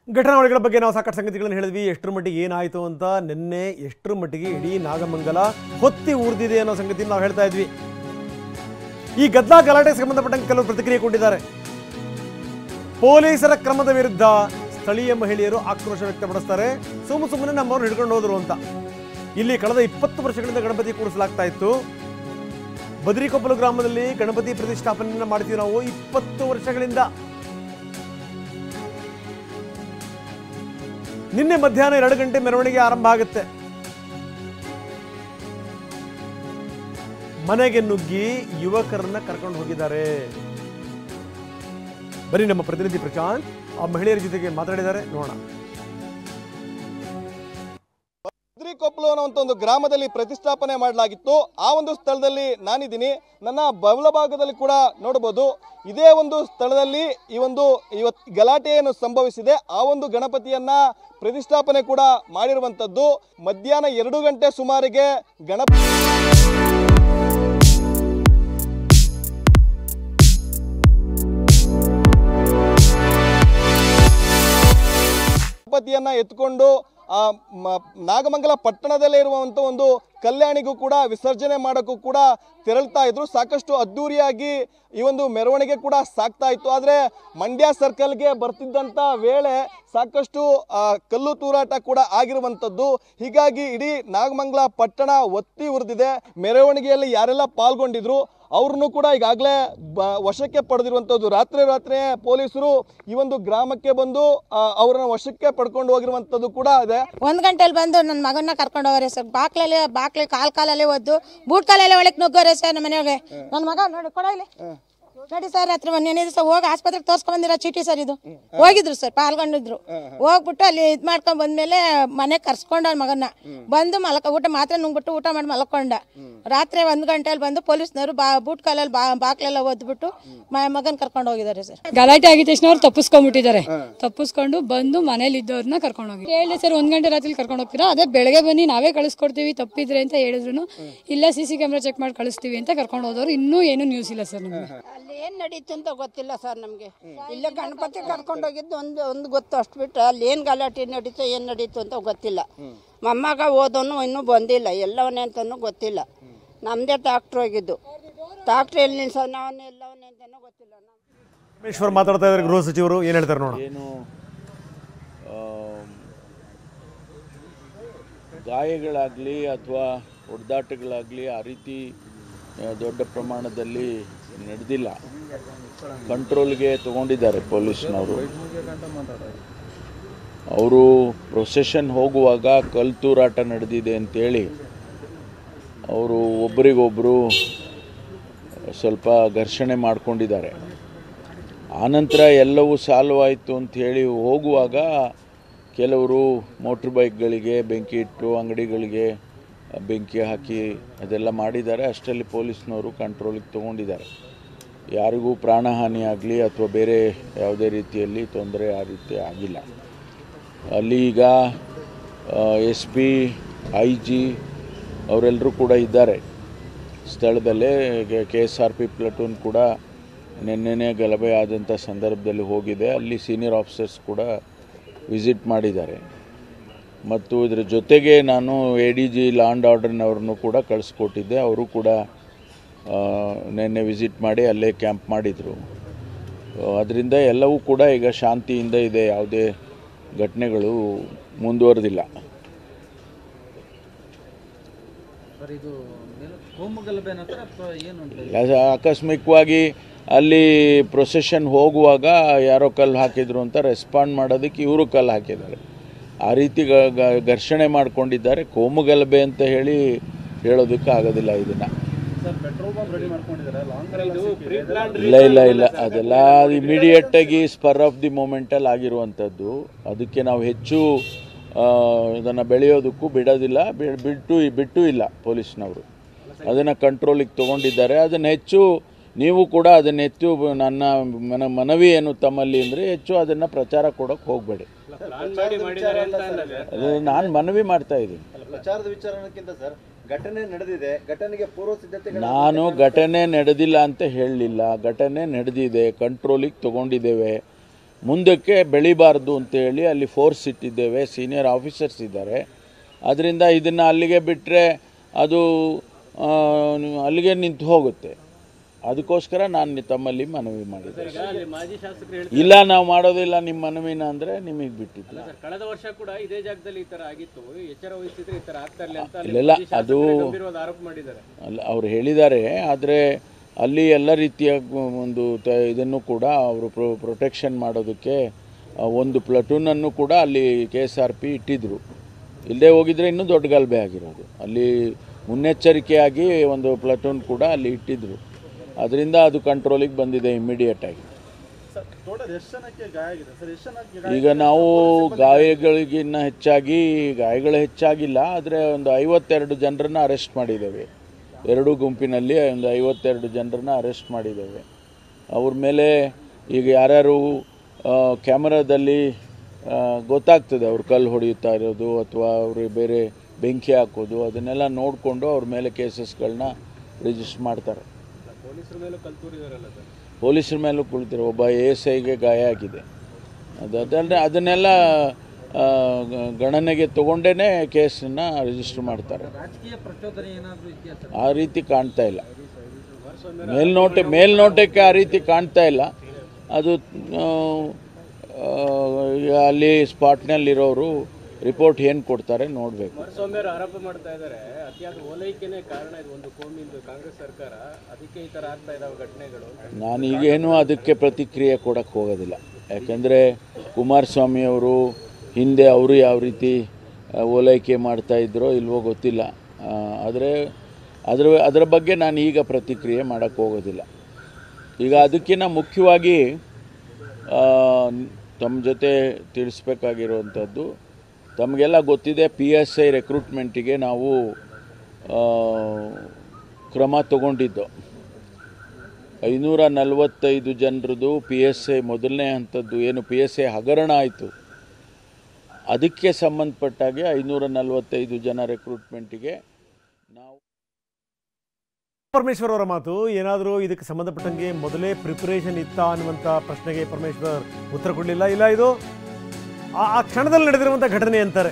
ಘಟನಾವಳಿಗಳ ಬಗ್ಗೆ ನಾವು ಸಾಕಷ್ಟು ಸಂಗತಿಗಳನ್ನು ಹೇಳಿದ್ವಿ. ಎಷ್ಟರ ಮಟ್ಟಿಗೆ ಏನಾಯಿತು ಅಂತ ನಿನ್ನೆ ಎಷ್ಟರ ಮಟ್ಟಿಗೆ ಇಡೀ ನಾಗಮಂಗಲ ಹೊತ್ತಿ ಊರ್ದಿದೆ ಅನ್ನೋ ಸಂಗತಿಯನ್ನು ನಾವು ಹೇಳ್ತಾ ಇದ್ವಿ. ಈ ಗದ್ದಲ ಗಲಾಟೆಗೆ ಸಂಬಂಧಪಟ್ಟಂತೆ ಕೆಲವರು ಪ್ರತಿಕ್ರಿಯೆ ಕೊಟ್ಟಿದ್ದಾರೆ. ಪೊಲೀಸರ ಕ್ರಮದ ವಿರುದ್ಧ ಸ್ಥಳೀಯ ಮಹಿಳೆಯರು ಆಕ್ರೋಶ ವ್ಯಕ್ತಪಡಿಸ್ತಾರೆ. ಸುಮ್ಮನೆ ನಮ್ಮವ್ರನ್ನ ಹಿಡ್ಕೊಂಡು ಹೋದ್ರು ಅಂತ. ಇಲ್ಲಿ ಕಳೆದ 20 ವರ್ಷಗಳಿಂದ ಗಣಪತಿ ಕೂರಿಸಲಾಗ್ತಾ ಇತ್ತು. ಬದರಿಕೊಪ್ಪಲು ಗ್ರಾಮದಲ್ಲಿ ಗಣಪತಿ ಪ್ರತಿಷ್ಠಾಪನೆಯನ್ನು ಮಾಡ್ತೀವಿ ನಾವು 20 ವರ್ಷಗಳಿಂದ. ನಿನ್ನೆ ಮಧ್ಯಾಹ್ನ 2 ಗಂಟೆ ಮೆರವಣಿಗೆ ಆರಂಭ ಆಗುತ್ತೆ. ಮನೆಗೆ ನುಗ್ಗಿ ಯುವಕರನ್ನ ಕರ್ಕೊಂಡು ಹೋಗಿದ್ದಾರೆ. ಬರೀ ನಮ್ಮ ಪ್ರತಿನಿಧಿ ಪ್ರಶಾಂತ್ ಆ ಮಹಿಳೆಯರ ಜೊತೆಗೆ ಮಾತಾಡಿದ್ದಾರೆ, ನೋಡೋಣ. ಬದರಿಕೊಪ್ಪಲು ಅನ್ನುವಂಥ ಒಂದು ಗ್ರಾಮದಲ್ಲಿ ಪ್ರತಿಷ್ಠಾಪನೆ ಮಾಡಲಾಗಿತ್ತು. ಆ ಒಂದು ಸ್ಥಳದಲ್ಲಿ ನಾನಿದ್ದೀನಿ. ನನ್ನ ಬಲಭಾಗದಲ್ಲಿ ಕೂಡ ನೋಡಬಹುದು. ಇದೇ ಒಂದು ಸ್ಥಳದಲ್ಲಿ ಇವತ್ತು ಗಲಾಟೆ ಏನು ಸಂಭವಿಸಿದೆ, ಆ ಒಂದು ಗಣಪತಿಯನ್ನ ಪ್ರತಿಷ್ಠಾಪನೆ ಕೂಡ ಮಾಡಿರುವಂತದ್ದು. ಮಧ್ಯಾಹ್ನ 2 ಗಂಟೆ ಸುಮಾರಿಗೆ ಗಣಪತಿಯನ್ನ ಎತ್ಕೊಂಡು ನಾಗಮಂಗಲ ಪಟ್ಟಣದಲ್ಲೇ ಇರುವಂತ ಒಂದು ಕಲ್ಯಾಣಿಗೂ ಕೂಡ ವಿಸರ್ಜನೆ ಮಾಡೋಕ್ಕೂ ಕೂಡ ತೆರಳ್ತಾ ಇದ್ರು. ಸಾಕಷ್ಟು ಅದ್ದೂರಿಯಾಗಿ ಈ ಒಂದು ಮೆರವಣಿಗೆ ಕೂಡ ಸಾಕ್ತಾ ಇತ್ತು. ಆದರೆ ಮಂಡ್ಯ ಸರ್ಕಲ್ಗೆ ಬರ್ತಿದ್ದಂಥ ವೇಳೆ ಸಾಕಷ್ಟು ಕಲ್ಲು ತೂರಾಟ ಕೂಡ ಆಗಿರುವಂಥದ್ದು. ಹೀಗಾಗಿ ಇಡೀ ನಾಗಮಂಗಲ ಪಟ್ಟಣ ಒತ್ತಿ ಉರಿದಿದೆ. ಮೆರವಣಿಗೆಯಲ್ಲಿ ಯಾರೆಲ್ಲ ಪಾಲ್ಗೊಂಡಿದ್ರು ಅವ್ರನ್ನು ಕೂಡ ಈಗಾಗಲೇ ವಶಕ್ಕೆ ಪಡೆದಿರುವಂಥದ್ದು. ರಾತ್ರಿ ಪೊಲೀಸರು ಈ ಒಂದು ಗ್ರಾಮಕ್ಕೆ ಬಂದು ಅವರನ್ನ ವಶಕ್ಕೆ ಪಡ್ಕೊಂಡು ಹೋಗಿರುವಂಥದ್ದು ಕೂಡ ಇದೆ. 1 ಗಂಟೆಲಿ ಬಂದು ನನ್ನ ಮಗನ್ನ ಕರ್ಕೊಂಡು ಹೋಗ್ರೆ ಸರ್. ಬಾಕ್ಲಿ ಕಾಲಲ್ಲಿ ಒದ್ದು ಬೂಟ್ ಕಾಲಲ್ಲಿ ಒಳಗೆ ನುಗ್ಗೋರೆ ಸರ್. ನಮ್ಮ ಮನೆಯೊಳಗೆ ನನ್ನ ಮಗ ನೋಡಿ ಕೊಡ ಇಲ್ಲಿ ನೋಡಿ ಸರ್. ಹತ್ರ ಮೊನ್ನೆ ದಿವಸ ಹೋಗಿ ಆಸ್ಪತ್ರೆಗೆ ತೋರ್ಸ್ಕೊಂಡ್ ಬಂದಿರೋ ಚೀಟಿ ಸರ್. ಇದು ಹೋಗಿದ್ರು ಸರ್, ಪಾಲ್ಗೊಂಡಿದ್ರು. ಹೋಗ್ಬಿಟ್ಟು ಅಲ್ಲಿ ಇದ್ ಮಾಡ್ಕೊಂಡ್ ಬಂದ್ಮೇಲೆ ಮನೆ ಕರ್ಸ್ಕೊಂಡ ಮಗನ್ನ ಬಂದು ಊಟ ಮಾತ್ರ ನುಂಗ್ಬಿಟ್ಟು ಊಟ ಮಾಡಿ ಮಲ್ಕೊಂಡ. ರಾತ್ರಿ 1 ಗಂಟೆಯಲ್ಲಿ ಬಂದು ಪೊಲೀಸ್ನವರು ಬೂಟ್ ಕಾಲಲ್ಲಿ ಬಾಕ್ಲೆಲ್ಲ ಒದ್ಬಿಟ್ಟು ಮಗನ್ ಕರ್ಕೊಂಡು ಹೋಗಿದ್ದಾರೆ ಸರ್. ಗಲಾಟೆ ಆಗಿದ ತಕ್ಷಣ ಅವ್ರು ತಪ್ಪಿಸ್ಕೊಂಡ್ಬಿಟ್ಟಿದ್ದಾರೆ. ತಪ್ಪಿಸ್ಕೊಂಡು ಬಂದು ಮನೇಲಿ ಇದ್ದವ್ರನ್ನ ಕರ್ಕೊಂಡು ಹೋಗಿ ಹೇಳಿ ಸರ್ 1 ಗಂಟೆ ರಾತ್ರಿ ಕರ್ಕೊಂಡು ಹೋಗ್ತೀರಾ, ಅದೇ ಬೆಳಗ್ಗೆ ಬನ್ನಿ ನಾವೇ ಕಳಿಸ್ಕೊಡ್ತೀವಿ ತಪ್ಪಿದ್ರೆ ಅಂತ ಹೇಳಿದ್ರು. ಇಲ್ಲ CC ಕ್ಯಾಮ್ರಾ ಚೆಕ್ ಮಾಡಿ ಕಳಿಸ್ತೀವಿ ಅಂತ ಕರ್ಕೊಂಡು ಹೋದವ್ರು. ಇನ್ನೂ ಏನು ನ್ಯೂಸ್ ಇಲ್ಲ ಸರ್ ನಮ್ಗೆ. ಅಲ್ಲಿ ಏನ್ ನಡೀತು ಅಂತ ಗೊತ್ತಿಲ್ಲ ಸರ್ ನಮ್ಗೆ. ಇಲ್ಲೇ ಗಣಪತಿ ಕರ್ಕೊಂಡು ಹೋಗಿದ್ದು ಒಂದು ಗೊತ್ತು, ಅಷ್ಟು ಬಿಟ್ಟು ಅಲ್ಲಿ ಏನ್ ಗಲಾಟೆ ನಡೀತು ಏನ್ ನಡೀತು ಅಂತ ಗೊತ್ತಿಲ್ಲ. ಮೊಮ್ಮಗ ಓದೋನು ಇನ್ನೂ ಬಂದಿಲ್ಲ, ಎಲ್ಲವನೇ ಅಂತಾನು ಗೊತ್ತಿಲ್ಲ. ನಮ್ದೇ ಟ್ರಾಕ್ಟರ್ ಹೋಗಿದ್ದು, ಟ್ರಾಕ್ಟರ್ ಎಲ್ಲಿ ನಿಲ್ಸೋನವನೇ ಎಲ್ಲವನೇ ಅಂತಾನು ಗೊತ್ತಿಲ್ಲ. ಪರಮೇಶ್ವರ್ ಮಾತಾಡ್ತಾ ಇದ್ದಾರೆ, ಗೃಹ ಸಚಿವರು ಏನ್ ಹೇಳ್ತಾರೆ ನೋಡೋಣ. ಏನು ಗಾಯಗಳಾಗಲಿ ಅಥವಾ ಹೊಡೆದಾಟಗಳಾಗಲಿ ಆ ರೀತಿ ದೊಡ್ಡ ಪ್ರಮಾಣದಲ್ಲಿ ನಡೆದಿಲ್ಲ. ಕಂಟ್ರೋಲ್ಗೆ ತಗೊಂಡಿದ್ದಾರೆ ಪೊಲೀಸ್ನವರು. ಅವರು ಪ್ರೊಸೆಷನ್ ಹೋಗುವಾಗ ಕಲ್ತೂರಾಟ ನಡೆದಿದೆ ಅಂತೇಳಿ ಅವರು ಒಬ್ಬರಿಗೊಬ್ಬರು ಸ್ವಲ್ಪ ಘರ್ಷಣೆ ಮಾಡಿಕೊಂಡಿದ್ದಾರೆ. ಆನಂತರ ಎಲ್ಲವೂ ಸಾಲ್ವ್ ಆಯಿತು ಅಂಥೇಳಿ ಹೋಗುವಾಗ ಕೆಲವರು ಮೋಟ್ರ್ ಬೈಕ್ಗಳಿಗೆ ಬೆಂಕಿ ಇಟ್ಟು ಅಂಗಡಿಗಳಿಗೆ ಬೆಂಕಿ ಹಾಕಿ ಅದೆಲ್ಲ ಮಾಡಿದ್ದಾರೆ. ಅಷ್ಟರಲ್ಲಿ ಪೊಲೀಸ್ನವರು ಕಂಟ್ರೋಲಿಗೆ ತೊಗೊಂಡಿದ್ದಾರೆ. ಯಾರಿಗೂ ಪ್ರಾಣಹಾನಿ ಆಗಲಿ ಅಥವಾ ಬೇರೆ ಯಾವುದೇ ರೀತಿಯಲ್ಲಿ ತೊಂದರೆ ಆ ರೀತಿ ಆಗಿಲ್ಲ. ಅಲ್ಲಿ ಈಗ SP IG ಅವರೆಲ್ಲರೂ ಕೂಡ ಇದ್ದಾರೆ ಸ್ಥಳದಲ್ಲೇ. KSRP ಪ್ಲಟೂನ್ ಕೂಡ ನಿನ್ನೆನೇ ಗಲಭೆ ಆದಂಥ ಸಂದರ್ಭದಲ್ಲಿ ಹೋಗಿದೆ. ಅಲ್ಲಿ ಸೀನಿಯರ್ ಆಫೀಸರ್ಸ್ ಕೂಡ ವಿಸಿಟ್ ಮಾಡಿದ್ದಾರೆ. ಮತ್ತು ಇದರ ಜೊತೆಗೆ ನಾನು ADG ಲಾ ಆ್ಯಂಡ್ ಆರ್ಡರ್ನವ್ರನ್ನೂ ಕೂಡ ಕಳಿಸ್ಕೊಟ್ಟಿದ್ದೆ. ಅವರು ಕೂಡ ನಿನ್ನೆ ವಿಸಿಟ್ ಮಾಡಿ ಅಲ್ಲೇ ಕ್ಯಾಂಪ್ ಮಾಡಿದರು. ಅದರಿಂದ ಎಲ್ಲವೂ ಕೂಡ ಈಗ ಶಾಂತಿಯಿಂದ ಇದೆ, ಯಾವುದೇ ಘಟನೆಗಳು ಮುಂದುವರೆದಿಲ್ಲ. ಆಕಸ್ಮಿಕವಾಗಿ ಅಲ್ಲಿ ಪ್ರೊಸೆಷನ್ ಹೋಗುವಾಗ ಯಾರೋ ಕಲ್ಲು ಹಾಕಿದ್ರು ಅಂತ ರೆಸ್ಪಾಂಡ್ ಮಾಡೋದಕ್ಕೆ ಇವರು ಕಲ್ಲು ಹಾಕಿದ್ದಾರೆ. ಆ ರೀತಿ ಘರ್ಷಣೆ ಮಾಡಿಕೊಂಡಿದ್ದಾರೆ. ಕೋಮುಗಲಭೆ ಅಂತ ಹೇಳೋದಕ್ಕೆ ಆಗೋದಿಲ್ಲ. ಇದನ್ನು ಇಲ್ಲ ಅದೆಲ್ಲ ಇಮಿಡಿಯೇಟಾಗಿ ಸ್ಪರ್ ಆಫ್ ದಿ ಮೂಮೆಂಟಲ್ಲಿ ಆಗಿರುವಂಥದ್ದು. ಅದಕ್ಕೆ ನಾವು ಹೆಚ್ಚು ಇದನ್ನು ಬೆಳೆಯೋದಕ್ಕೂ ಬಿಡೋದಿಲ್ಲ, ಬಿಟ್ಟು ಇಲ್ಲ. ಪೊಲೀಸ್ನವರು ಅದನ್ನು ಕಂಟ್ರೋಲಿಗೆ ತೊಗೊಂಡಿದ್ದಾರೆ. ಅದನ್ನು ಹೆಚ್ಚು ನೀವು ಕೂಡ ಅದನ್ನು ಹೆಚ್ಚು ನನ್ನ ಮನವಿ ಏನು ತಮ್ಮಲ್ಲಿ ಅಂದರೆ ಹೆಚ್ಚು ಅದನ್ನು ಪ್ರಚಾರ ಕೊಡೋಕ್ಕೆ ಹೋಗಬೇಡಿ. ಅದು ನಾನು ಮನವಿ ಮಾಡ್ತಾ ಇದ್ದೀನಿ. ಘಟನೆ ನಡೆದಿದೆ, ಘಟನೆಗೆ ಪೂರ್ವ ಸಿದ್ಧತೆ ನಾನು ಘಟನೆ ನಡೆದಿಲ್ಲ ಅಂತ ಹೇಳಲಿಲ್ಲ. ಘಟನೆ ನಡೆದಿದೆ, ಕಂಟ್ರೋಲಿಗೆ ತಗೊಂಡಿದ್ದೇವೆ. ಮುಂದಕ್ಕೆ ಬೆಳಿಬಾರ್ದು ಅಂತೇಳಿ ಅಲ್ಲಿ ಫೋರ್ಸ್ ಇಟ್ಟಿದ್ದೇವೆ, ಸೀನಿಯರ್ ಆಫೀಸರ್ಸ್ ಇದ್ದಾರೆ. ಅದರಿಂದ ಇದನ್ನು ಅಲ್ಲಿಗೆ ಬಿಟ್ಟರೆ ಅದು ಅಲ್ಲಿಗೆ ನಿಂತು ಹೋಗುತ್ತೆ. ಅದಕ್ಕೋಸ್ಕರ ನಾನು ತಮ್ಮಲ್ಲಿ ಮನವಿ ಮಾಡಿದ್ದೆ. ಇಲ್ಲ ನಾವು ಮಾಡೋದಿಲ್ಲ ನಿಮ್ಮ ಮನವಿನ ಅಂದರೆ ನಿಮಗೆ ಬಿಟ್ಟಿದ್ದು. ಕಳೆದ ವರ್ಷ ಕೂಡ ಇದೇ ಜಾಗದಲ್ಲಿ ಈ ಥರ ಆಗಿತ್ತು, ಎಚ್ಚರ ವಹಿಸಿದ್ರೆ ಈ ಥರ ಆಗ್ತಾ ಇರಲಿಲ್ಲ ಅಂತ ಇಲ್ಲ ಅದು ಆರೋಪ ಮಾಡಿದ್ದಾರೆ. ಅಲ್ಲ, ಅವ್ರು ಹೇಳಿದ್ದಾರೆ. ಆದರೆ ಅಲ್ಲಿ ಎಲ್ಲ ರೀತಿಯ ಒಂದು ಇದನ್ನು ಕೂಡ ಅವರು ಪ್ರೊಟೆಕ್ಷನ್ ಮಾಡೋದಕ್ಕೆ ಒಂದು ಪ್ಲಟೂನನ್ನು ಕೂಡ ಅಲ್ಲಿ KSRP ಇಟ್ಟಿದ್ದರು. ಇಲ್ಲದೆ ಹೋಗಿದ್ರೆ ಇನ್ನೂ ದೊಡ್ಡ ಗಲಭೆ ಆಗಿರೋದು. ಅಲ್ಲಿ ಮುನ್ನೆಚ್ಚರಿಕೆಯಾಗಿ ಒಂದು ಪ್ಲಟೂನ್ ಕೂಡ ಅಲ್ಲಿ ಇಟ್ಟಿದ್ದರು. ಅದರಿಂದ ಅದು ಕಂಟ್ರೋಲಿಗೆ ಬಂದಿದೆ ಇಮ್ಮಿಡಿಯೇಟಾಗಿ. ಈಗ ನಾವು ಗಾಯಗಳಿಗಿನ್ನ ಹೆಚ್ಚಾಗಿ ಗಾಯಗಳು ಹೆಚ್ಚಾಗಿಲ್ಲ, ಆದರೆ ಒಂದು 52 ಜನರನ್ನು ಅರೆಸ್ಟ್ ಮಾಡಿದ್ದೇವೆ. ಎರಡೂ ಗುಂಪಿನಲ್ಲಿ ಒಂದು 52 ಜನರನ್ನು ಅರೆಸ್ಟ್ ಮಾಡಿದ್ದೇವೆ. ಅವ್ರ ಮೇಲೆ ಈಗ ಯಾರ್ಯಾರು ಕ್ಯಾಮರಾದಲ್ಲಿ ಗೊತ್ತಾಗ್ತದೆ ಅವ್ರು ಕಲ್ಲು ಹೊಡೆಯುತ್ತಾ ಇರೋದು ಅಥವಾ ಅವ್ರಿಗೆ ಬೇರೆ ಬೆಂಕಿ ಹಾಕೋದು, ಅದನ್ನೆಲ್ಲ ನೋಡಿಕೊಂಡು ಅವ್ರ ಮೇಲೆ ಕೇಸಸ್ಗಳನ್ನ ರಿಜಿಸ್ಟರ್ ಮಾಡ್ತಾರೆ. ಪೊಲೀಸರ ಮೇಲೂ ಕುಳಿತಾರೆ. ಒಬ್ಬ ASIಗೆ ಗಾಯ ಆಗಿದೆ. ಅದನ್ನೆಲ್ಲ ಗಣನೆಗೆ ತಗೊಂಡೇ ಕೇಸನ್ನು ರಿಜಿಸ್ಟರ್ ಮಾಡ್ತಾರೆ. ಆ ರೀತಿ ಕಾಣ್ತಾ ಇಲ್ಲ, ಮೇಲ್ನೋಟಕ್ಕೆ ಆ ರೀತಿ ಕಾಣ್ತಾ ಇಲ್ಲ. ಅದು ಅಲ್ಲಿ ಸ್ಪಾಟ್ನಲ್ಲಿರೋರು ರಿಪೋರ್ಟ್ ಏನು ಕೊಡ್ತಾರೆ ನೋಡಬೇಕು. ಕುಮಾರಸ್ವಾಮಿ ಅವರು ಆರೋಪ ಮಾಡ್ತಾ ಇದ್ದಾರೆ, ಅತಿಯಾದ ಓಲೈಕೆನೇ ಕಾರಣ ಇದು, ಒಂದು ಕೋಮಿಂದು ಕಾಂಗ್ರೆಸ್ ಸರ್ಕಾರ, ಅದಕ್ಕೆ ಈ ಥರ ಆಗ್ತಾ ಇದ್ದಾವೆ ಘಟನೆಗಳು. ನಾನೀಗೇನು ಅದಕ್ಕೆ ಪ್ರತಿಕ್ರಿಯೆ ಕೊಡೋಕ್ಕೆ ಹೋಗೋದಿಲ್ಲ. ಯಾಕೆಂದರೆ ಕುಮಾರಸ್ವಾಮಿಯವರು ಹಿಂದೆ ಅವರು ಯಾವ ರೀತಿ ಓಲೈಕೆ ಮಾಡ್ತಾಯಿದ್ರೋ ಇಲ್ವೋ ಗೊತ್ತಿಲ್ಲ. ಆದರೆ ಅದರ ಬಗ್ಗೆ ನಾನು ಈಗ ಪ್ರತಿಕ್ರಿಯೆ ಮಾಡೋಕ್ಕೆ ಹೋಗೋದಿಲ್ಲ. ಈಗ ಅದಕ್ಕಿಂತ ಮುಖ್ಯವಾಗಿ ತಮ್ಮ ಜೊತೆ ತಿಳಿಸ್ಬೇಕಾಗಿರುವಂಥದ್ದು, ತಮಗೆಲ್ಲ ಗೊತ್ತಿದೆ PSI ರೆಕ್ರೂಟ್ಮೆಂಟಿಗೆ ನಾವು ಕ್ರಮ ತಗೊಂಡಿದ್ದು. 545 ಜನರದು PSI ಮೊದಲನೇ ಹಂತದ್ದು ಏನು PSI ಹಗರಣ ಆಯಿತು, ಅದಕ್ಕೆ ಸಂಬಂಧಪಟ್ಟಾಗೆ 545 ಜನ ರೆಕ್ರೂಟ್ಮೆಂಟಿಗೆ ನಾವು. ಪರಮೇಶ್ವರ್ ಅವರ ಮಾತು. ಏನಾದರೂ ಇದಕ್ಕೆ ಸಂಬಂಧಪಟ್ಟಂಗೆ ಮೊದಲೇ ಪ್ರಿಪರೇಷನ್ ಇತ್ತಾ ಅನ್ನುವಂಥ ಪ್ರಶ್ನೆಗೆ ಪರಮೇಶ್ವರ್ ಉತ್ತರ ಕೊಡಲಿಲ್ಲ. ಇಲ್ಲ, ಇದು ಆ ಕ್ಷಣದಲ್ಲಿ ನಡೆದಿರುವಂಥ ಘಟನೆ ಅಂತಾರೆ.